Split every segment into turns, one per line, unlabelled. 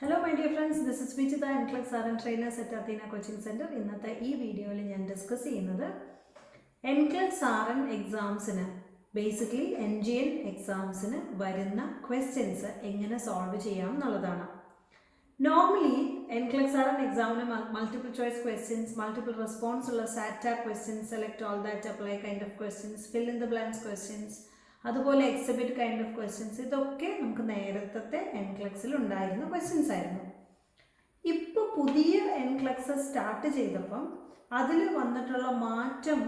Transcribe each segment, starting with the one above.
Hello my dear friends, this is Vichita NCLEX RN Trainers at Athena Coaching Center. ഇന്നത്തെ ഈ വീഡിയോയിൽ ഞാൻ discuss ചെയ്യുന്നത് NCLEX RN എക്സാംസിന് ബേസിക്കലി NGN എക്സാംസിന് വരുന്ന ക്വസ്റ്റ്യൻസ് എങ്ങനെ സോൾവ് ചെയ്യാം എന്നുള്ളതാണ്. നോർമലി NCLEX RN എക്സാമിന് multiple choice questions, multiple response ഉള്ള SATA questions, select all that apply kind of questions, fill in the blanks questions, അതുപോലെ എക്സിബിറ്റ് കൈൻഡ് ഓഫ് ക്വസ്റ്റ്യൻസ്, ഇതൊക്കെ നമുക്ക് നേരത്തെ NCLEXൽ ഉണ്ടായിരുന്ന ക്വസ്റ്റ്യൻസ് ആയിരുന്നു. ഇപ്പോൾ പുതിയ NCLEX സ്റ്റാർട്ട് ചെയ്തപ്പം അതിൽ വന്നിട്ടുള്ള മാറ്റം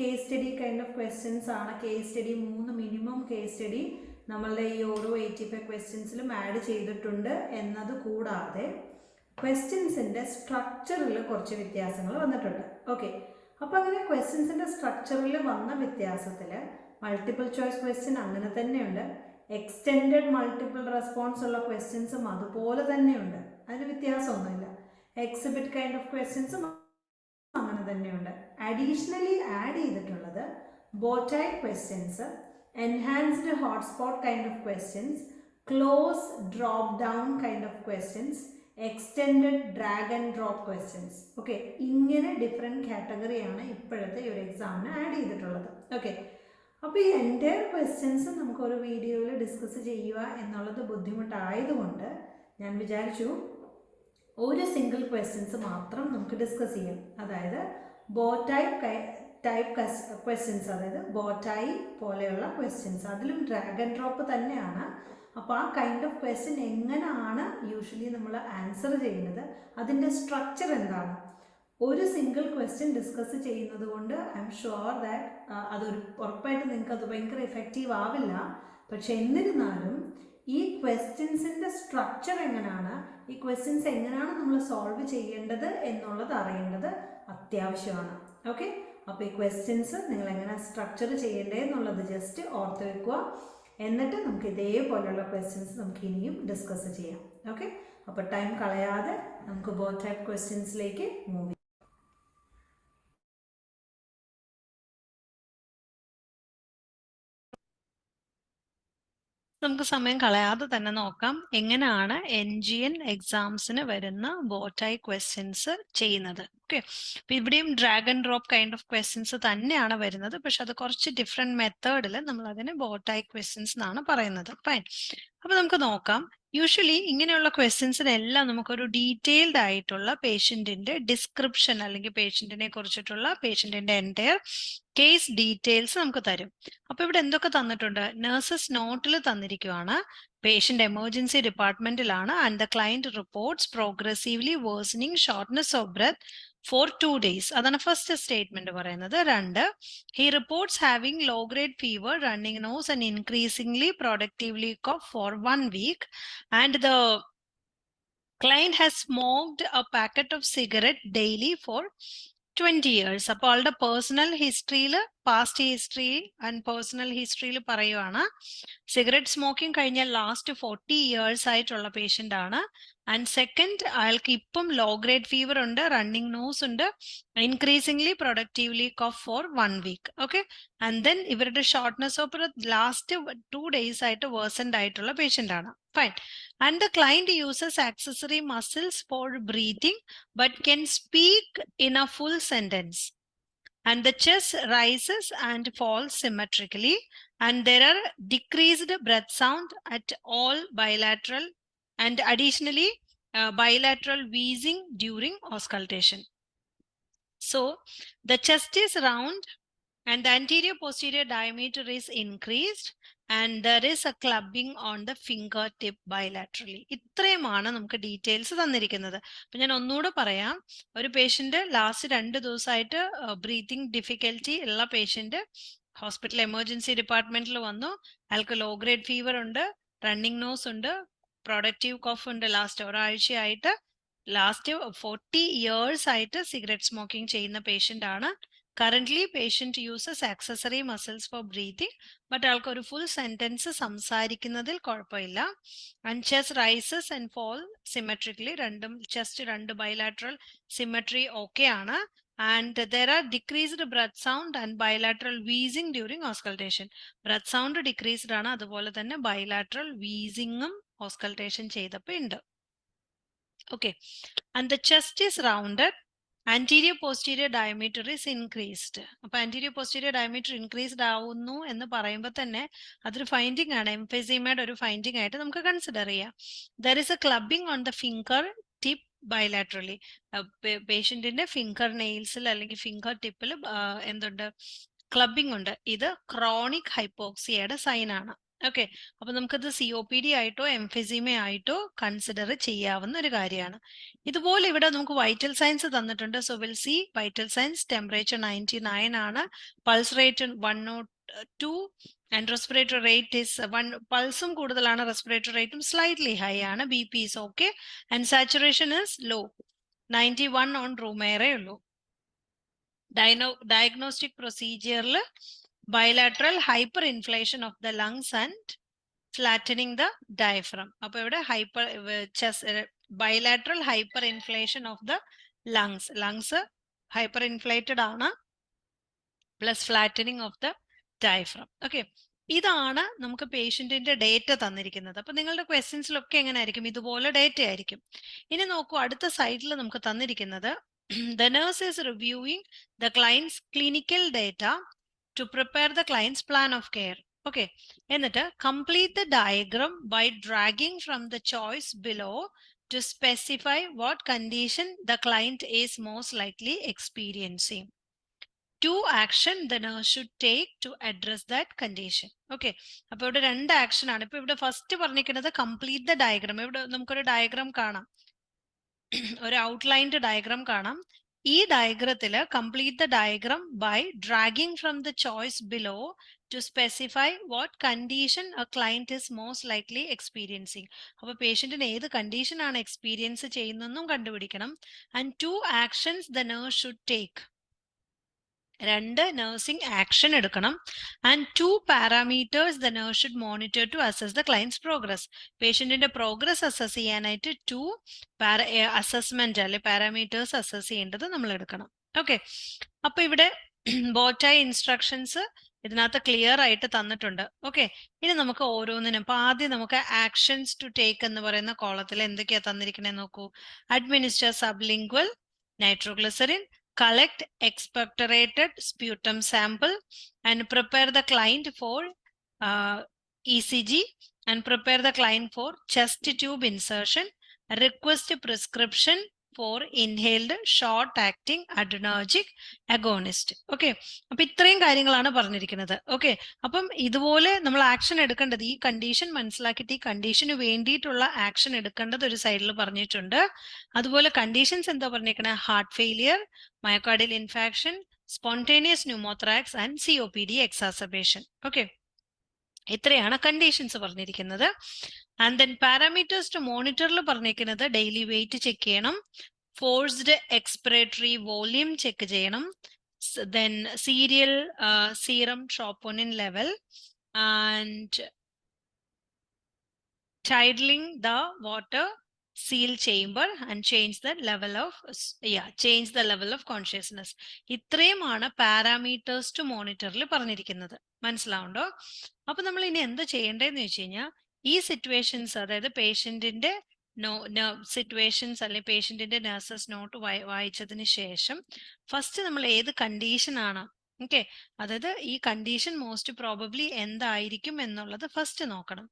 case study kind of questions ആണ്. Case study 3 minimum case study നമ്മളുടെ ഈ ഓരോ 85 ക്വസ്റ്റ്യൻസിലും ആഡ് ചെയ്തിട്ടുണ്ട് എന്നത് കൂടാതെ ക്വസ്റ്റ്യൻസിൻ്റെ സ്ട്രക്ചറിൽ കുറച്ച് വ്യത്യാസങ്ങൾ വന്നിട്ടുണ്ട്. ഓക്കെ, അപ്പോൾ അങ്ങനെ ക്വസ്റ്റ്യൻസിൻ്റെ സ്ട്രക്ചറിൽ വന്ന വ്യത്യാസത്തിൽ മൾട്ടിപ്പിൾ ചോയ്സ് ക്വസ്റ്റ്യൻ അങ്ങനെ തന്നെയുണ്ട്, എക്സ്റ്റെൻഡഡ് മൾട്ടിപ്പിൾ റെസ്പോൺസ് ഉള്ള ക്വസ്റ്റ്യൻസും അതുപോലെ തന്നെയുണ്ട്, അതിന് വ്യത്യാസമൊന്നുമില്ല. എക്സിബിറ്റ് കൈൻഡ് ഓഫ് ക്വസ്റ്റ്യൻസും അങ്ങനെ തന്നെയുണ്ട്. അഡീഷണലി ആഡ് ചെയ്തിട്ടുള്ളത് bowtie questions, enhanced hotspot kind of questions, cloze drop down kind of questions, extended drag and drop questions. Okay, ഇങ്ങനെ ഡിഫറെൻറ്റ് കാറ്റഗറിയാണ് ഇപ്പോഴത്തെ ഈ ഒരു എക്സാമിന് ആഡ് ചെയ്തിട്ടുള്ളത്. ഓക്കെ, അപ്പോൾ ഈ എൻ്റയർ ക്വസ്റ്റ്യൻസ് നമുക്കൊരു വീഡിയോയിൽ ഡിസ്കസ് ചെയ്യുക എന്നുള്ളത് ബുദ്ധിമുട്ടായതുകൊണ്ട് ഞാൻ വിചാരിച്ചു ഒരു സിംഗിൾ ക്വസ്റ്റ്യൻസ് മാത്രം നമുക്ക് ഡിസ്കസ് ചെയ്യാം. അതായത് ടൈപ്പ് ക്വസ്റ്റ്യൻസ്, അതായത് ബോട്ടായി പോലെയുള്ള ക്വസ്റ്റ്യൻസ്, അതിലും ഡ്രാഗ് ആൻഡ് ഡ്രോപ്പ് തന്നെയാണ്. അപ്പോൾ ആ കൈൻഡ് ഓഫ് ക്വസ്റ്റ്യൻ എങ്ങനെയാണ് യൂഷ്വലി നമ്മൾ ആൻസർ ചെയ്യുന്നത്, അതിൻ്റെ സ്ട്രക്ചർ എന്താണ്, ഒരു സിംഗിൾ ക്വസ്റ്റ്യൻ ഡിസ്കസ് ചെയ്യുന്നത് കൊണ്ട് ഐ എം ഷുവർ ദാറ്റ് അതൊരു ഉറപ്പായിട്ട് നിങ്ങൾക്ക് അത് ഭയങ്കര എഫക്റ്റീവ് ആവില്ല. പക്ഷെ എന്നിരുന്നാലും ഈ ക്വസ്റ്റ്യൻസിൻ്റെ സ്ട്രക്ചർ എങ്ങനെയാണ്, ഈ ക്വസ്റ്റ്യൻസ് എങ്ങനെയാണ് നമ്മൾ സോൾവ് ചെയ്യേണ്ടത് എന്നുള്ളത് അറിയേണ്ടത് അത്യാവശ്യമാണ്. ഓക്കെ, അപ്പോൾ ഈ ക്വസ്റ്റ്യൻസ് നിങ്ങൾ എങ്ങനെ സ്ട്രക്ചർ ചെയ്യേണ്ടത് എന്നുള്ളത് ജസ്റ്റ് ഓർത്ത് വെക്കുക. എന്നിട്ട് നമുക്ക് ഇതേപോലെയുള്ള ക്വസ്റ്റ്യൻസ് നമുക്ക് ഇനിയും ഡിസ്കസ് ചെയ്യാം. ഓക്കെ, അപ്പോൾ ടൈം കളയാതെ നമുക്ക് ബോത്ത് ടൈപ്പ് ക്വസ്റ്റ്യൻസിലേക്ക് മൂവ് ചെയ്യാം. നമുക്ക് സമയം കളയാതെ തന്നെ നോക്കാം എങ്ങനെയാണ് NGN എക്സാംസിന് വരുന്ന ബോട്ടായി ക്വസ്റ്റ്യൻസ് ചെയ്യുന്നത്. ഓക്കെ, അപ്പോൾ ഇവിടെയും drag and drop kind of questions തന്നെയാണ് വരുന്നത്, പക്ഷെ അത് കുറച്ച് ഡിഫറെൻറ്റ് മെത്തേഡിൽ നമ്മൾ അതിന് ബോട്ടായി ക്വസ്റ്റ്യൻസ് എന്നാണ് പറയുന്നത്. ഫൈൻ, അപ്പോൾ നമുക്ക് നോക്കാം. യൂഷ്വലി ഇങ്ങനെയുള്ള ക്വസ്റ്റ്യൻസിനെല്ലാം നമുക്കൊരു ഡീറ്റെയിൽഡ് ആയിട്ടുള്ള പേഷ്യൻറ്റിൻ്റെ ഡിസ്ക്രിപ്ഷൻ അല്ലെങ്കിൽ പേഷ്യൻറ്റിനെ കുറിച്ചിട്ടുള്ള പേഷ്യൻറ്റിൻ്റെ എൻ്റയർ കേസ് ഡീറ്റെയിൽസ് നമുക്ക് തരും. അപ്പോൾ ഇവിടെ എന്തൊക്കെ തന്നിട്ടുണ്ട്? നഴ്സസ് നോട്ടിൽ തന്നിരിക്കുകയാണ്, പേഷ്യൻ്റ് എമർജൻസി ഡിപ്പാർട്ട്മെന്റിലാണ് and the client reports progressively worsening shortness of breath for 2 days. അതാണ് ഫസ്റ്റ് സ്റ്റേറ്റ്മെന്റ് പറയുന്നത്. 2, he reports having low grade fever, running nose and increasingly productively cough for 1 week and the client has smoked a packet of cigarette daily for 20 years. അപ്പോൾ ആളുടെ personal ഹിസ്റ്ററിയിൽ, past history and personal ഹിസ്റ്ററിയിൽ പറയുവാണ് cigarette smoking കഴിഞ്ഞ last 40 years ആയിട്ടുള്ള patient ആണ്. And second, അയാൾക്ക് ഇപ്പം ലോ ഗ്രേഡ് ഫീവർ ഉണ്ട്, റണ്ണിങ് നോസ് ഉണ്ട്, increasingly productively cough for 1 week. Okay, and then ഇവരുടെ ഷോർട്ട്നെസ് ഓഫ് ലാസ്റ്റ് 2 days ആയിട്ട് വേഴ്സൻഡ് ആയിട്ടുള്ള പേഷ്യൻ്റ് ആണ്. Fine, and the client uses accessory muscles for breathing but can speak in a full sentence, and the chest rises and falls symmetrically, and there are decreased breath sound at all bilateral and additionally bilateral wheezing during auscultation. So the chest is round and the anterior posterior diameter is increased and there is a clubbing on the fingertip bilaterally. ഇത്രയുമാണ് നമുക്ക് details തന്നിരിക്കുന്നത്. അപ്പം ഞാൻ ഒന്നുകൂടെ പറയാം. ഒരു patient last 2 ദിവസമായിട്ട് breathing difficulty ഉള്ള പേഷ്യൻ്റ് ഹോസ്പിറ്റൽ എമർജൻസി ഡിപ്പാർട്ട്മെന്റിൽ വന്നു. അയാൾക്ക് ലോ ഗ്രേഡ് ഫീവർ ഉണ്ട്, റണ്ണിങ് നോസ് ഉണ്ട്, പ്രൊഡക്റ്റീവ് കോഫ് ഉണ്ട്, ലാസ്റ്റ് ഒരാഴ്ചയായിട്ട്, ലാസ്റ്റ് 40 years ആയിട്ട് സിഗരറ്റ് സ്മോക്കിംഗ് ചെയ്യുന്ന പേഷ്യൻ്റ് ആണ്. Currently, patient uses accessory muscles for breathing, but ആൾക്ക് ഒരു ഫുൾ സെന്റൻസ് സംസാരിക്കുന്നതിൽ കുഴപ്പമില്ല. And chest rises and fall symmetrically, chest 2 bilateral symmetry okay ആണ്. And there are decreased breath sound and bilateral wheezing during auscultation. breath sound decreased ആണ്, അതുപോലെ തന്നെ bilateral wheezingും auscultation ചെയ്തപ്പോൾ ഉണ്ട്. Okay, and the chest is rounded. Anterior posterior diameter is increased. അപ്പോൾ anterior posterior diameter increased ആവുന്നു എന്ന് പറയുമ്പോൾ തന്നെ അതൊരു ഫൈൻഡിങ് ആണ്, എംഫിസീമയുടെ ഒരു ഫൈൻഡിങ് ആയിട്ട് നമുക്ക് കൺസിഡർ ചെയ്യാം. There is a clubbing on the finger tip bilaterally. പേഷ്യന്റിന്റെ ഫിംഗർ നെയിൽസിൽ അല്ലെങ്കിൽ ഫിംഗർ ടിപ്പിൽ എന്തുണ്ട്, ക്ലബിംഗ് ഉണ്ട്. ഇത് ക്രോണിക് ഹൈപ്പോക്സിയയുടെ സൈൻ ആണ്. ഓക്കെ, അപ്പൊ നമുക്കത് COPD ആയിട്ടോ എംഫിസീമ ആയിട്ടോ കൺസിഡർ ചെയ്യാവുന്ന ഒരു കാര്യമാണ്. ഇതുപോലെ ഇവിടെ നമുക്ക് വൈറ്റൽ സയൻസ് തന്നിട്ടുണ്ട്. So will see vital science, temperature 99 ആണ്, pulse rate 102 and respiratory rate is 1. പൾസും കൂടുതലാണ്, റെസ്പിറേറ്ററി റേറ്റും സ്ലൈറ്റ്ലി ഹൈ ആണ്, BP is okay and saturation is low, 91 on room air ഉള്ളൂ. Diagnostic procedure bilateral hyperinflation of the lungs and flattening the diaphragm. അപ്പോൾ ഇവിടെ bilateral hyperinflation of the lungs hyperinflated ആണ്, plus flattening of the diaphragm. Okay, ഇതാണ് നമുക്ക് പേഷ്യന്റിന്റെ data തന്നിരിക്കുന്നത്. അപ്പൊ നിങ്ങളുടെ ക്വസ്റ്റ്യൻസിലൊക്കെ എങ്ങനെ ആയിരിക്കും, ഇതുപോലെ ഡേറ്റ ആയിരിക്കും. ഇനി നോക്കൂ, അടുത്ത സൈഡിൽ നമുക്ക് തന്നിരിക്കുന്നത് the nurse is reviewing the client's clinical data to prepare the client's plan of care. Okay, എന്നിട്ട് complete the diagram by dragging from the choice below to specify what condition the client is most likely experiencing. 2 action the nurse should take to address that condition. Okay, അപ്പോൾ ഇവിടെ 2 action ആണ്. ഇപ്പൊ ഇവിടെ first പറഞ്ഞിരിക്കുന്നത് complete the diagram. ഇവിടെ നമുക്കൊരു diagram കാണാം, ഒരു ഔട്ട്ലൈൻഡ് ഡയഗ്രാം കാണാം. ഈ ഡയഗ്രത്തിൽ complete the diagram by dragging from the choice below to specify what condition a client is most likely experiencing. അപ്പൊ പേഷ്യന്റിന് ഏത് കണ്ടീഷൻ ആണ് എക്സ്പീരിയൻസ് ചെയ്യുന്നതെന്നും കണ്ടുപിടിക്കണം. And 2 actions the nurse should take. 2 nursing action എടുക്കണം. And 2 parameters the nurse should monitor to assess the client's progress. പേഷ്യന്റിന്റെ progress assess ചെയ്യാനായിട്ട് 2 assessment അല്ലെ പാരാമീറ്റേഴ്സ് അസസ് ചെയ്യേണ്ടത് നമ്മൾ എടുക്കണം. ഓക്കെ, അപ്പൊ ഇവിടെ ബോട്ടായി ഇൻസ്ട്രക്ഷൻസ് ഇതിനകത്ത് ക്ലിയർ ആയിട്ട് തന്നിട്ടുണ്ട്. ഓക്കെ, ഇനി നമുക്ക് ഓരോന്നിനും, അപ്പൊ ആദ്യം നമുക്ക് ആക്ഷൻസ് ടു ടേക്ക് എന്ന് പറയുന്ന കോളത്തിൽ എന്തൊക്കെയാ തന്നിരിക്കണേ നോക്കൂ. Administer sublingual nitroglycerine, collect expectorated sputum sample and prepare the client for ECG and prepare the client for chest tube insertion, request prescription for inhaled short acting adrenergic agonist. Okay, അപ്പൊ ഇത്രയും കാര്യങ്ങളാണ് പറഞ്ഞിരിക്കുന്നത്. Okay, അപ്പം ഇതുപോലെ നമ്മൾ action എടുക്കേണ്ടത്, ഈ condition മനസ്സിലാക്കിയിട്ട് ഈ കണ്ടീഷന് വേണ്ടിയിട്ടുള്ള ആക്ഷൻ എടുക്കേണ്ടത് ഒരു സൈഡിൽ പറഞ്ഞിട്ടുണ്ട്. അതുപോലെ കണ്ടീഷൻസ് എന്താ പറഞ്ഞിരിക്കുന്നത്, heart failure, myocardial infarction, spontaneous pneumothorax and COPD exacerbation. Okay, ഇത്രയാണ് കണ്ടീഷൻസ് പറഞ്ഞിരിക്കുന്നത്. ആൻഡ് ദെൻ പാരാമീറ്റേഴ്സ് ടു മോണിറ്ററിൽ പറഞ്ഞിരിക്കുന്നത് ഡെയിലി വെയിറ്റ് ചെക്ക് ചെയ്യണം, ഫോഴ്സ്ഡ് എക്സ്പിറേറ്ററി വോള്യൂം ചെക്ക് ചെയ്യണം, then serial serum troponin level and tidaling the water seal chamber and change the level of consciousness. ഇത്രയുമാണ് parameters to മോണിറ്ററിൽ പറഞ്ഞിരിക്കുന്നത്. മനസ്സിലാവുണ്ടോ? അപ്പൊ നമ്മൾ ഇനി എന്താ ചെയ്യേണ്ടതെന്ന് വെച്ച് കഴിഞ്ഞാൽ, ഈ സിറ്റുവേഷൻസ്, അതായത് പേഷ്യന്റിന്റെ സിറ്റുവേഷൻസ് അല്ലെങ്കിൽ പേഷ്യന്റിന്റെ നഴ്സസ് നോട്ട് വായിച്ചതിന് ശേഷം ഫസ്റ്റ് നമ്മൾ ഏത് കണ്ടീഷൻ ആണ്, ഓക്കെ, അതായത് ഈ കണ്ടീഷൻ മോസ്റ്റ് പ്രോബബ്ലി എന്തായിരിക്കും എന്നുള്ളത് ഫസ്റ്റ് നോക്കണം.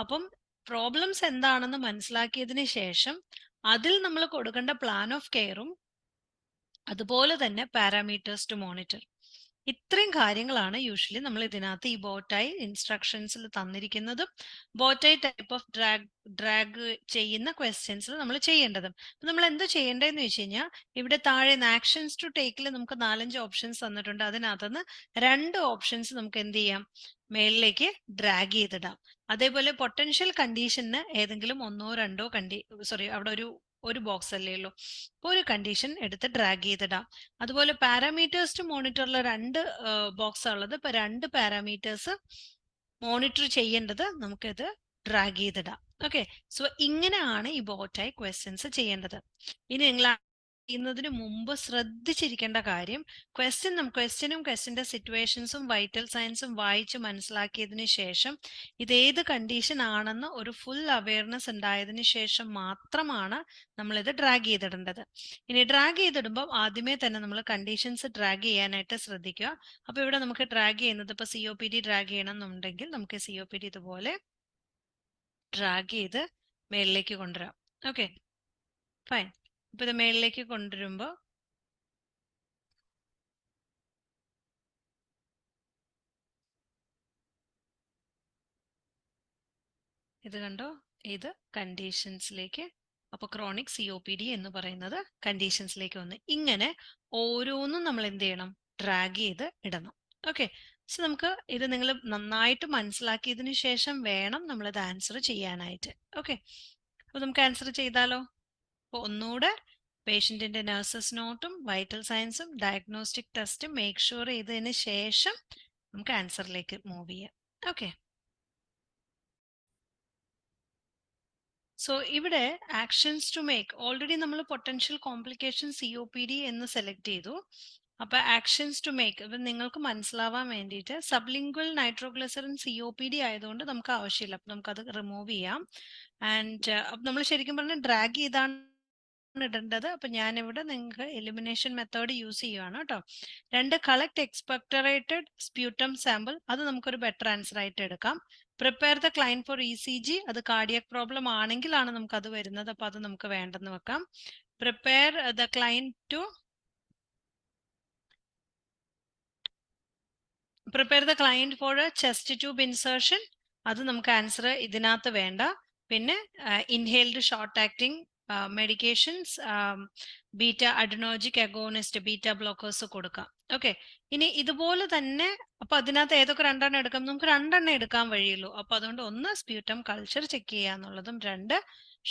അപ്പം പ്രോബ്ലംസ് എന്താണെന്ന് മനസ്സിലാക്കിയതിന് ശേഷം അതിൽ നമ്മൾ കൊടുക്കേണ്ട പ്ലാൻ ഓഫ് കെയറും അതുപോലെ തന്നെ പാരാമീറ്റേഴ്സ് ടു മോണിറ്റർ, ഇത്രയും കാര്യങ്ങളാണ് യൂഷ്വലി നമ്മൾ ഇതിനകത്ത് ഈ ബോട്ടായി ഇൻസ്ട്രക്ഷൻസിൽ തന്നിരിക്കുന്നതും ബോട്ടായി ടൈപ്പ് ഓഫ് ഡ്രാഗ് ചെയ്യുന്ന ക്വസ്റ്റ്യൻസിൽ നമ്മൾ ചെയ്യേണ്ടതും. നമ്മൾ എന്താ ചെയ്യേണ്ടതെന്ന് വെച്ച് കഴിഞ്ഞാൽ, ഇവിടെ താഴെ ആക്ഷൻസ് ടു ടേക്കിൽ നമുക്ക് 4-5 ഓപ്ഷൻസ് തന്നിട്ടുണ്ട്. അതിനകത്തുനിന്ന് 2 ഓപ്ഷൻസ് നമുക്ക് എന്ത് ചെയ്യാം, മേളിലേക്ക് ഡ്രാഗ് ചെയ്തിടാം. അതേപോലെ പൊട്ടൻഷ്യൽ കണ്ടീഷന് ഏതെങ്കിലും 1-2 അവിടെ ഒരു ബോക്സ് അല്ലേ ഉള്ളൂ, ഒരു കണ്ടീഷൻ എടുത്ത് ഡ്രാഗ് ചെയ്തിടാം. അതുപോലെ പാരാമീറ്റേഴ്സ് ടു മോണിറ്ററിൽ 2 ബോക്സ് ഉള്ളത്. ഇപ്പൊ 2 പാരാമീറ്റേഴ്സ് മോണിറ്റർ ചെയ്യേണ്ടത് നമുക്കിത് ഡ്രാഗ് ചെയ്തിടാം. ഓക്കെ, സോ ഇങ്ങനെയാണ് ഈ ബോട്ടായി ക്വസ്റ്റ്യൻസ് ചെയ്യേണ്ടത്. ഇനി നിങ്ങൾ ചെയ്യുന്നതിന് മുമ്പ് ശ്രദ്ധിച്ചിരിക്കേണ്ട കാര്യം ക്വസ്റ്റ്യനും ക്വസ്റ്റ്യൻ്റെ സിറ്റുവേഷൻസും വൈറ്റൽ സയൻസും വായിച്ച് മനസ്സിലാക്കിയതിന് ശേഷം ഇതേത് കണ്ടീഷൻ ആണെന്ന് ഒരു ഫുൾ അവയർനെസ് ഉണ്ടായതിനു ശേഷം മാത്രമാണ് നമ്മളിത് ഡ്രാഗ് ചെയ്തിടേണ്ടത്. ഇനി ഡ്രാഗ് ചെയ്തിടുമ്പോൾ ആദ്യമേ തന്നെ നമ്മൾ കണ്ടീഷൻസ് ഡ്രാഗ് ചെയ്യാനായിട്ട് ശ്രദ്ധിക്കുക. അപ്പോൾ ഇവിടെ നമുക്ക് ഡ്രാഗ് ചെയ്യുന്നത് ഇപ്പോൾ COPD ഡ്രാഗ് ചെയ്യണം എന്നുണ്ടെങ്കിൽ നമുക്ക് COPD ഇതുപോലെ ഡ്രാഗ് ചെയ്ത് മേളിലേക്ക് കൊണ്ടുവരാം. Okay, fine. ഇപ്പൊ ഇത് മേളിലേക്ക് കൊണ്ടുവരുമ്പോൾ ഇത് കണ്ടോ, ഇത് കണ്ടീഷൻസിലേക്ക്, അപ്പൊ ക്രോണിക് COPD എന്ന് പറയുന്നത് കണ്ടീഷൻസിലേക്ക് വന്ന് ഇങ്ങനെ ഓരോന്നും നമ്മൾ എന്ത് ചെയ്യണം, ഡ്രാഗ് ചെയ്ത് ഇടണം. ഓക്കെ, സോ നമുക്ക് ഇത് നിങ്ങൾ നന്നായിട്ട് മനസ്സിലാക്കിയതിനു ശേഷം വേണം നമ്മളിത് ആൻസർ ചെയ്യാനായിട്ട്. ഓക്കെ, അപ്പൊ നമുക്ക് ആൻസർ ചെയ്താലോ. അപ്പോൾ ഒന്നുകൂടെ പേഷ്യൻറ്റിൻ്റെ നഴ്സസ് നോട്ടും വൈറ്റൽ സയൻസും ഡയഗ്നോസ്റ്റിക് ടെസ്റ്റും മേക്ക് ഷുവർ ചെയ്തതിന് ശേഷം നമുക്ക് ആൻസറിലേക്ക് മൂവ് ചെയ്യാം. ഓക്കെ, സോ ഇവിടെ ആക്ഷൻസ് ടു മേക്ക് ഓൾറെഡി നമ്മൾ പൊട്ടൻഷ്യൽ കോംപ്ലിക്കേഷൻ COPD എന്ന് സെലക്ട് ചെയ്തു. അപ്പൊ ആക്ഷൻസ് ടു മേക്ക് ഇപ്പം നിങ്ങൾക്ക് മനസ്സിലാവാൻ വേണ്ടിയിട്ട് സബ്ലിംഗ്വൽ നൈട്രോഗ്ലിസറിൻ COPD ആയതുകൊണ്ട് നമുക്ക് ആവശ്യമില്ല, അപ്പൊ നമുക്കത് റിമൂവ് ചെയ്യാം. ആൻഡ് നമ്മൾ ശരിക്കും പറഞ്ഞാൽ ഡ്രാഗ് ചെയ്താണ് ഇടേണ്ടത്. അപ്പൊ ഞാനിവിടെ നിങ്ങൾക്ക് എലിമിനേഷൻ മെത്തേഡ് യൂസ് ചെയ്യുവാണ് കേട്ടോ. 2 കളക്ട് എക്സ്പെക്ടറേറ്റഡ് സ്പ്യൂട്ടം സാമ്പിൾ, അത് നമുക്കൊരു ബെറ്റർ ആൻസർ ആയിട്ട് എടുക്കാം. Prepare the client for ECG, അത് കാർഡിയക് പ്രോബ്ലം ആണെങ്കിലാണ് നമുക്ക് അത് വരുന്നത്, അപ്പൊ അത് നമുക്ക് വേണ്ടെന്ന് വെക്കാം. Prepare the client to prepare the client for a chest tube insertion, അത് നമുക്ക് ആൻസർ ഇതിനകത്ത് വേണ്ട. പിന്നെ inhaled short acting medications, beta adrenergic agonist, beta blockers കൊടുക്കാം. ഓക്കെ, ഇനി ഇതുപോലെ തന്നെ അപ്പൊ അതിനകത്ത് ഏതൊക്കെ 2 എണ്ണം എടുക്കാം, നമുക്ക് 2 എണ്ണം എടുക്കാൻ വഴിയുള്ളൂ. അപ്പൊ അതുകൊണ്ട് ഒന്ന് സ്പ്യൂട്ടം കൾച്ചർ ചെക്ക് ചെയ്യുക എന്നുള്ളതും 2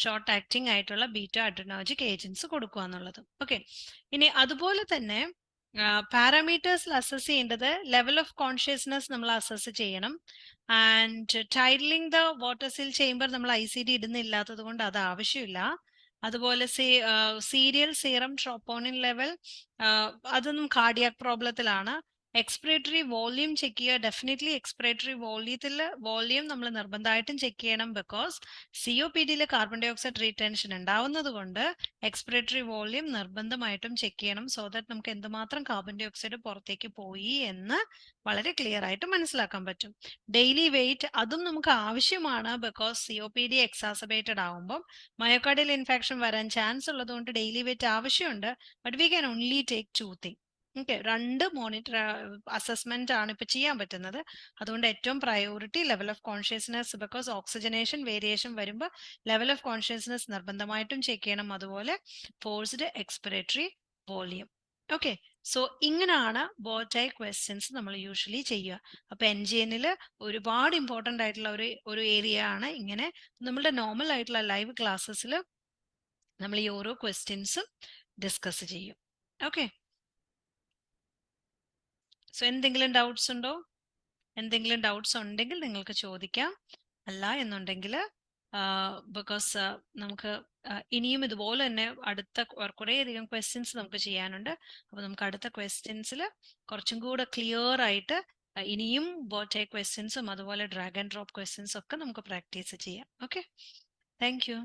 ഷോർട്ട് ആക്ടിങ് ആയിട്ടുള്ള ബീറ്റ അഡ്നോജിക് ഏജൻസ് കൊടുക്കുക എന്നുള്ളതും. ഓക്കെ, ഇനി അതുപോലെ തന്നെ പാരാമീറ്റേഴ്സിൽ അസസ് ചെയ്യേണ്ടത് ലെവൽ ഓഫ് കോൺഷ്യസ്നെസ് നമ്മൾ അസസ് ചെയ്യണം. And tidaling the water seal chamber നമ്മൾ ICD ഇടുന്നില്ലാത്തത് കൊണ്ട് അത് ആവശ്യമില്ല. അതുപോലെ സീരിയൽ സീറം ട്രോപ്പോണിൻ ലെവൽ, അതൊന്നും കാർഡിയാക് പ്രോബ്ലത്തിലാണ്. എക്സ്പിറേറ്ററി വോള്യൂം ചെക്ക് ചെയ്യുക, ഡെഫിനറ്റ്ലി എക്സ്പിറേറ്ററി വോള്യൂം നമ്മൾ നിർബന്ധമായിട്ടും ചെക്ക് ചെയ്യണം. ബിക്കോസ് COPDയിൽ കാർബൺ ഡൈ ഓക്സൈഡ് റീടെൻഷൻ ഉണ്ടാവുന്നത് കൊണ്ട് എക്സ്പിറേറ്ററി വോള്യൂം നിർബന്ധമായിട്ടും ചെക്ക് ചെയ്യണം. സോ ദാറ്റ് നമുക്ക് എന്തുമാത്രം കാർബൺ ഡൈ ഓക്സൈഡ് പുറത്തേക്ക് പോയി എന്ന് വളരെ ക്ലിയർ ആയിട്ട് മനസ്സിലാക്കാൻ പറ്റും. ഡെയിലി വെയിറ്റ് അതും നമുക്ക് ആവശ്യമാണ്. ബിക്കോസ് COPD എക്സാസബേറ്റഡ് ആകുമ്പോൾ മയോകാർഡിയൽ ഇൻഫെക്ഷൻ വരാൻ ചാൻസ് ഉള്ളതുകൊണ്ട് ഡെയിലി വെയിറ്റ് ആവശ്യമുണ്ട്. But we can only take 2 thing. Okay, 2 monitor assessment ആണ് ഇപ്പൊ ചെയ്യാൻ പറ്റുന്നത്. അതുകൊണ്ട് ഏറ്റവും priority level of consciousness, because oxygenation variation വരുമ്പോൾ ലെവൽ ഓഫ് കോൺഷ്യസ്നെസ് നിർബന്ധമായിട്ടും ചെക്ക് ചെയ്യണം. അതുപോലെ forced expiratory volume. Okay, so ഇങ്ങനെയാണ് ബോട്ടൈ ക്വസ്റ്റ്യൻസ് നമ്മൾ യൂഷ്വലി ചെയ്യുക. അപ്പൊ NGNൽ ഒരുപാട് ഇമ്പോർട്ടൻ്റ് ആയിട്ടുള്ള ഒരു ഏരിയ ആണ് ഇങ്ങനെ. നമ്മളുടെ നോർമൽ ആയിട്ടുള്ള ലൈവ് ക്ലാസ്സസിൽ നമ്മൾ ഈ ഓരോ ക്വസ്റ്റ്യൻസും ഡിസ്കസ് ചെയ്യും. ഓക്കെ, സോ എന്തെങ്കിലും ഡൗട്ട്സ് ഉണ്ടോ? എന്തെങ്കിലും ഡൗട്ട്സ് ഉണ്ടെങ്കിൽ നിങ്ങൾക്ക് ചോദിക്കാം. അല്ല എന്നുണ്ടെങ്കിൽ ബിക്കോസ് നമുക്ക് ഇനിയും ഇതുപോലെ തന്നെ അടുത്ത കുറേയധികം ക്വസ്റ്റ്യൻസ് നമുക്ക് ചെയ്യാനുണ്ട്. അപ്പോൾ നമുക്ക് അടുത്ത ക്വസ്റ്റ്യൻസിൽ കുറച്ചും കൂടെ ക്ലിയർ ആയിട്ട് ഇനിയും ബോട്ടൈ ക്വസ്റ്റ്യൻസും അതുപോലെ ഡ്രാഗ് ആൻഡ് ഡ്രോപ്പ് ക്വസ്റ്റ്യൻസും ഒക്കെ നമുക്ക് പ്രാക്ടീസ് ചെയ്യാം. Okay, thank you.